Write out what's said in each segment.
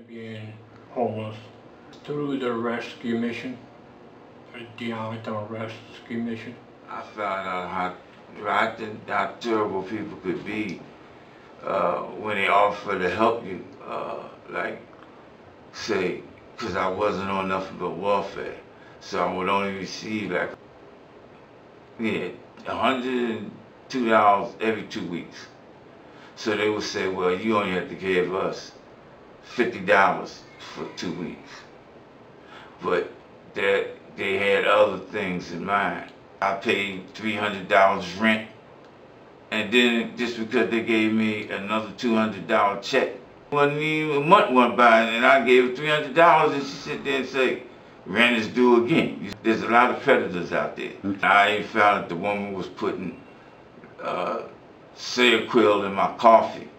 being homeless through the rescue mission, the Arlington Rescue Mission. I found out how terrible people could be when they offer to help you, like, say, because I wasn't on nothing but welfare, so I would only receive like, $102 every 2 weeks. So they would say, well, you only have to give us $50 for 2 weeks. But they had other things in mind. I paid $300 rent, and then just because they gave me another $200 check, wasn't even a month went by, and I gave her $300, and she sit there and say, rent is due again. There's a lot of predators out there. I even found that the woman was putting Seroquel in my coffee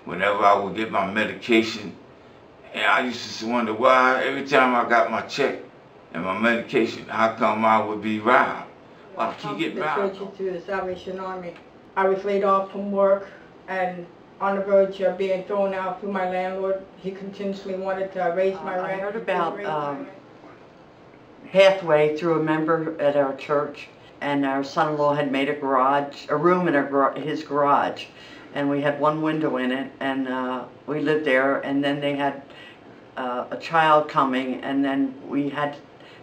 whenever I would get my medication. And I used to wonder why every time I got my check and my medication, how come I would be robbed? Why I keep getting robbed? Churches through the Salvation Army. I was laid off from work and on the verge of being thrown out through my landlord. He continuously wanted to raise my rent. I heard about Pathway through a member at our church, and our son-in-law had made a room in his garage, and we had one window in it, and we lived there, and then they had a child coming, and then we had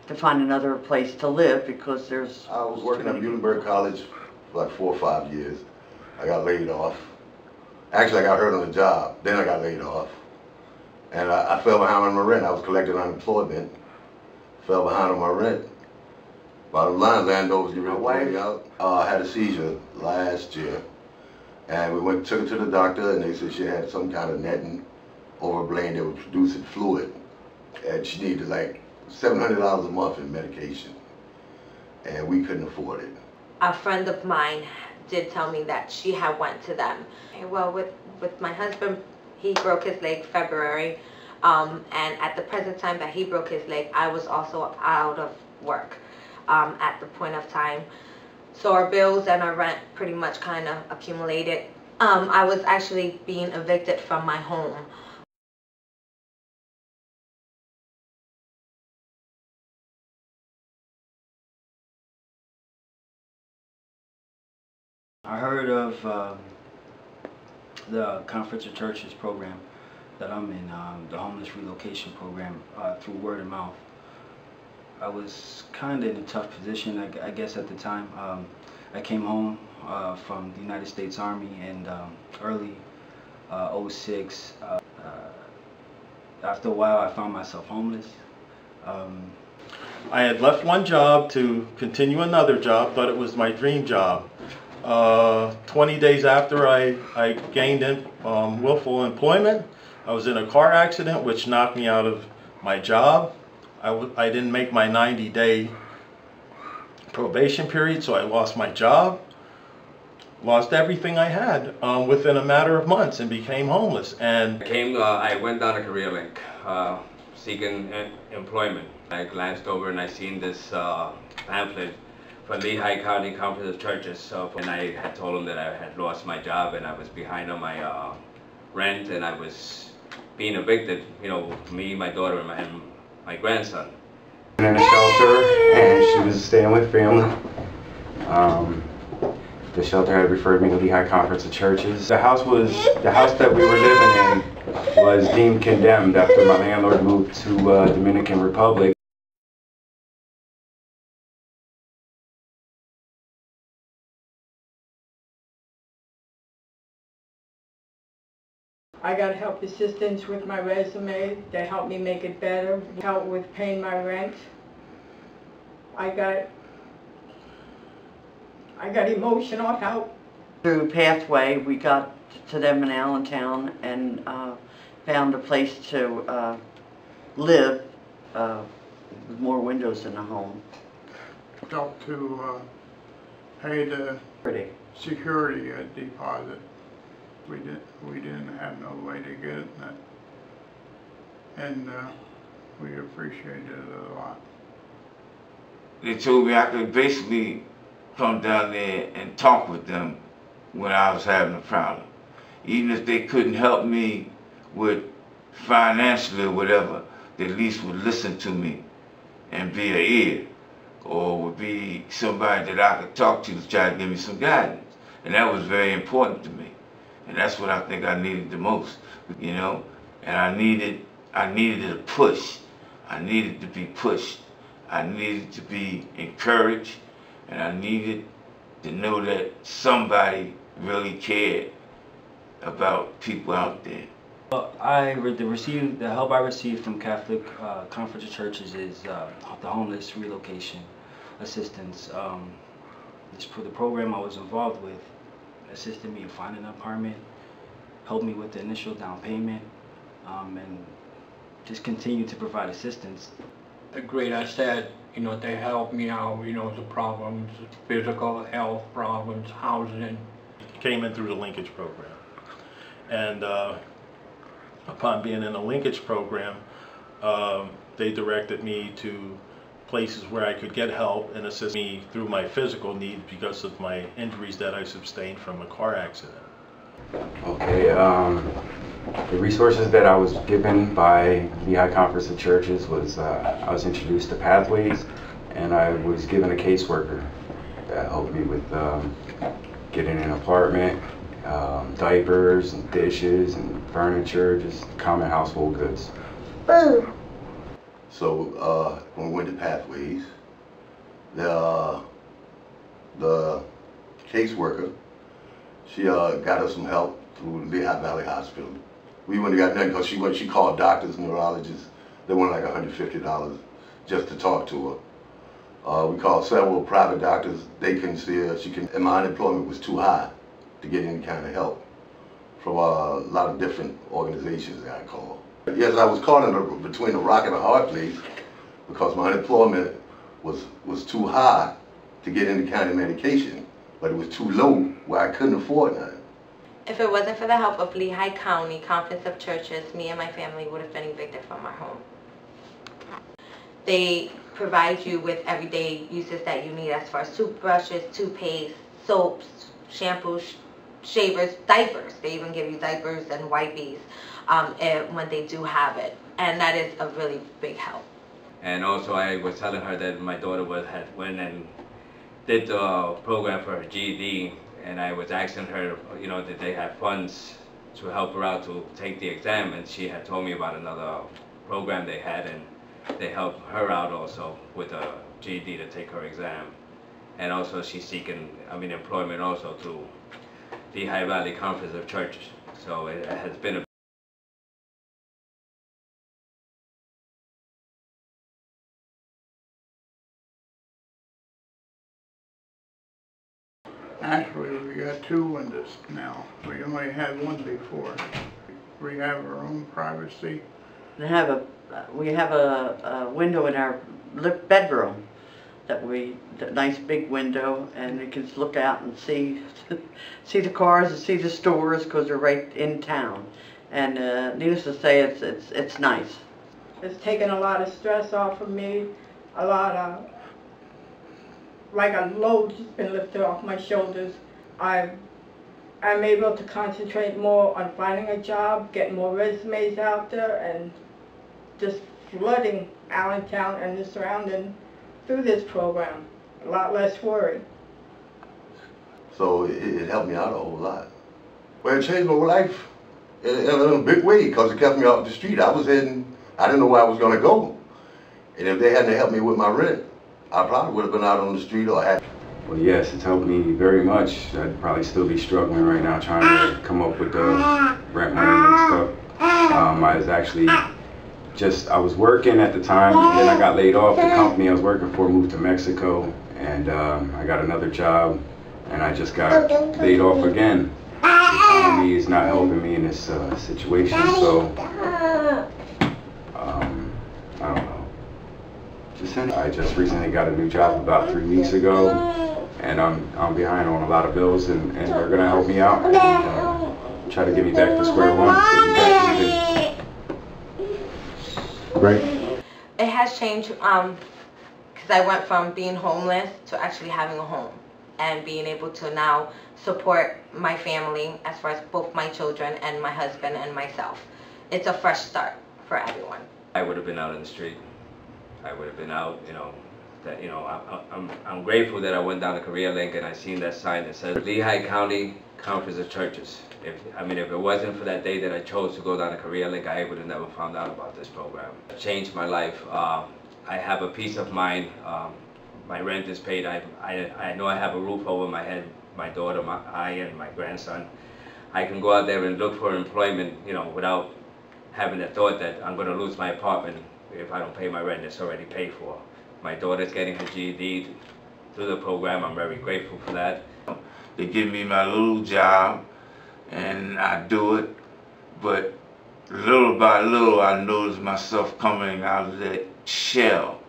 to find another place to live because there's... I was working at Muhlenberg College for like 4 or 5 years. I got laid off. Actually, I got hurt on the job, then I got laid off. And I fell behind on my rent. I was collecting unemployment. Fell behind on my rent. Bottom line, landowners get ready to pull me out. I had a seizure last year, and we took her to the doctor, and they said she had some kind of netting over her brain that was producing fluid, and she needed like $700 a month in medication, and we couldn't afford it. A friend of mine did tell me that she had went to them. Well, with my husband, he broke his leg February. And at the present time that he broke his leg, I was also out of work at the point of time. So our bills and our rent pretty much kind of accumulated. I was actually being evicted from my home. I heard of the Conference of Churches program that I'm in, the homeless relocation program, through word of mouth. I was kind of in a tough position, I guess, at the time. I came home from the United States Army in early '06. After a while, I found myself homeless. I had left one job to continue another job, thought it was my dream job. 20 days after I gained willful employment, I was in a car accident which knocked me out of my job. I didn't make my 90-day probation period, so I lost my job, lost everything I had within a matter of months, and became homeless. And I went down a career link seeking employment. I glanced over and I seen this pamphlet from Lehigh County Conference of Churches, and I had told them that I had lost my job and I was behind on my rent, and I was being evicted, you know, me, my daughter, and my grandson. In a shelter, and she was staying with family. The shelter had referred me to Lehigh Conference of Churches. The house that we were living in was deemed condemned after my landlord moved to Dominican Republic. I got help assistance with my resume. They helped me make it better. Help with paying my rent. I got emotional help. Through Pathway, we got to them in Allentown and found a place to live with more windows in the home. Helped to pay the security deposit. We didn't have no way to get it, and we appreciated it a lot. They told me I could basically come down there and talk with them when I was having a problem. Even if they couldn't help me with financially or whatever, that at least would listen to me and be an ear, or would be somebody that I could talk to try to give me some guidance. And that was very important to me. And that's what I think I needed the most, you know? And I needed a push. I needed to be pushed. I needed to be encouraged. And I needed to know that somebody really cared about people out there. Well, the help I received from Catholic Conference of Churches is the homeless relocation assistance. The program I was involved with assisted me in finding an apartment, helped me with the initial down payment, and just continued to provide assistance. The great I said, you know, they helped me out, you know, the problems, physical health problems, housing. Came in through the linkage program. And upon being in the linkage program, they directed me to places where I could get help and assist me through my physical needs because of my injuries that I sustained from a car accident. Okay, the resources that I was given by Lehigh Conference of Churches was I was introduced to Pathways, and I was given a caseworker that helped me with getting an apartment, diapers and dishes and furniture, just common household goods. So when we went to Pathways, the caseworker, she got us some help through Lehigh Valley Hospital. We wouldn't have got nothing because she called doctors, neurologists. They wanted like $150 just to talk to her. We called several private doctors. They couldn't see her. And my unemployment was too high to get any kind of help from a lot of different organizations that I called. Yes, I was caught between a rock and a hard place because my unemployment was too high to get any kind of medication, but it was too low where I couldn't afford none. If it wasn't for the help of Lehigh County Conference of Churches, me and my family would have been evicted from our home. They provide you with everyday uses that you need as far as toothbrushes, toothpaste, soaps, shampoos, shavers, diapers. They even give you diapers and wipes when they do have it. And that is a really big help. And also I was telling her that my daughter had went and did the program for her GED, and I was asking her, you know, did they have funds to help her out to take the exam, and she had told me about another program they had, and they helped her out also with a GED to take her exam. And also she's seeking, employment also through the Lehigh Valley Conference of Churches. So it has been a Actually, we got two windows now. We only had one before. We have our own privacy. We have a window in our bedroom the nice big window, and you can look out and see the cars and see the stores because they're right in town. And needless to say, it's nice. It's taken a lot of stress off of me, a lot of, like a load's been lifted off my shoulders. I'm able to concentrate more on finding a job, getting more resumes out there, and just flooding Allentown and the surrounding through this program. A lot less worry. So it helped me out a whole lot. Well, it changed my life in a big way because it kept me off the street. I didn't know where I was going to go. And if they hadn't helped me with my rent, I probably would have been out on the street or had. Well, yes, it's helped me very much. I'd probably still be struggling right now trying to come up with the rent money and stuff. I was actually I was working at the time, and then I got laid off. The company I was working for moved to Mexico, and I got another job, and I just got laid off again. The economy is not helping me in this situation, so I don't know. I just recently got a new job about 3 weeks ago, and I'm behind on a lot of bills, and they're gonna help me out and try to get me back to square one. Right. It has changed because I went from being homeless to actually having a home and being able to now support my family as far as both my children and my husband and myself. it's a fresh start for everyone. I would have been out in the street. I would have been out, I'm grateful that I went down to Career Link and I seen that sign that says Lehigh County Conference of Churches. If it wasn't for that day that I chose to go down to Career Link, I would have never found out about this program. It changed my life. I have a peace of mind. My rent is paid. I know I have a roof over my head. My daughter, I and my grandson. I can go out there and look for employment, without having the thought that I'm going to lose my apartment if I don't pay my rent. It's already paid for. My daughter's getting her GED through the program. I'm very grateful for that. They give me my little job and I do it, but little by little I notice myself coming out of that shell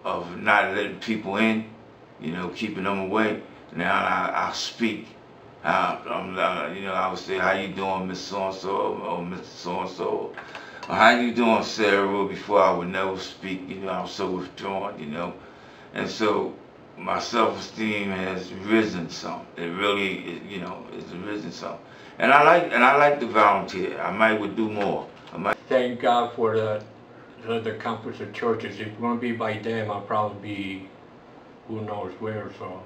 of not letting people in, keeping them away. Now I'll speak. I would say, how you doing, Miss So-and-so, or Mr. So-and-so? Or, how you doing, Sarah? Before I would never speak, I was so withdrawn, And so my self-esteem has risen some. It really, it's risen some. And I like to volunteer. I would do more. Thank God for the Conference of Churches. If it's going to be by them, I'll probably be who knows where, so.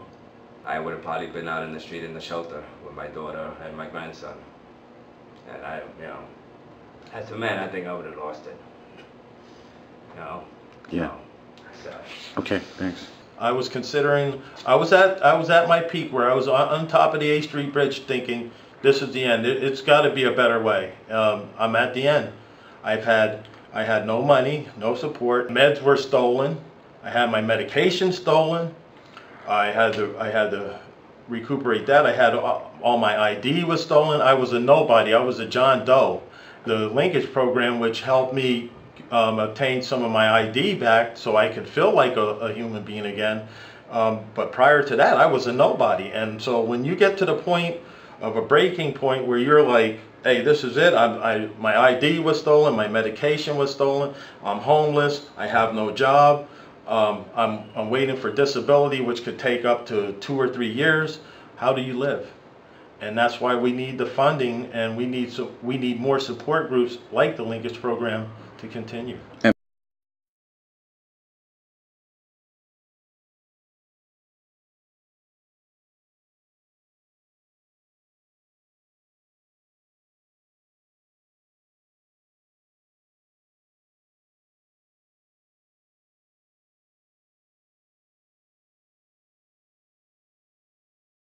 I would have probably been out in the street in the shelter with my daughter and my grandson. And as a man, I think I would have lost it. Yeah. So. Okay, thanks. I was considering, I was at my peak where I was on top of the A Street Bridge thinking, this is the end. It's got to be a better way. I'm at the end. I had no money, no support. Meds were stolen. I had my medication stolen. I had to recuperate that. I had all my ID was stolen. I was a nobody. I was a John Doe. The linkage program, which helped me obtain some of my ID back so I could feel like a human being again. But prior to that, I was a nobody. And so when you get to the point of a breaking point where you're like, hey, this is it. My ID was stolen. My medication was stolen. I'm homeless. I have no job. I'm waiting for disability, which could take up to 2 or 3 years. How do you live? And that's why we need the funding, and we need more support groups like the linkage program to continue.